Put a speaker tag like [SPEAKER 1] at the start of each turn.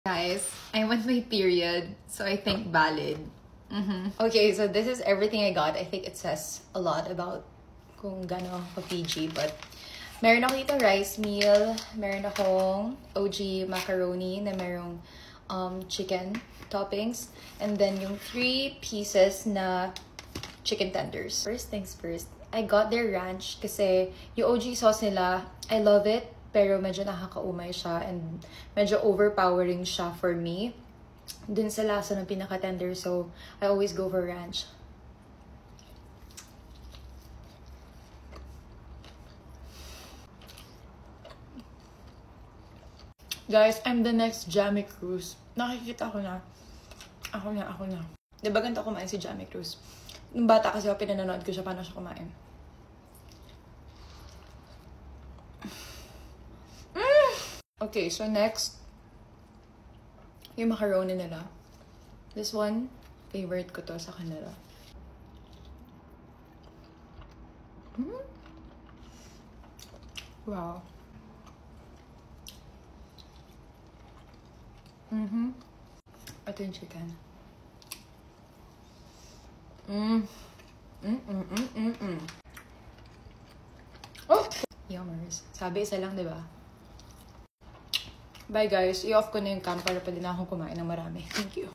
[SPEAKER 1] Guys, I'm on my period, so I think valid. Okay, so this is everything I got. I think it says a lot about kung gano'n ako PG, but meron ako dito rice meal, meron akong OG macaroni na merong chicken toppings, and then yung 3 pieces na chicken tenders. First things first, I got their ranch kasi yung OG sauce nila, I love it, pero medyo nakakaumay siya and medyo overpowering siya for me dun sa lasa ng pinaka-tender, so I always go for ranch. Guys, I'm the next Jamie Cruz. Nakikita ko na. Ako na. Diba ganito kumain si Jamie Cruz? Nung bata kasi ako, pinanonood ko siya paano siya kumain. Okay, so next, yung macaroni nila. This one, favorite ko to sa kanila. Wow. Ito yung chicken. Oh! Yummers. Sabi, isa lang, diba? Bye guys. I-off ko na yung cam para pwede na akong kumain ng marami. Thank you.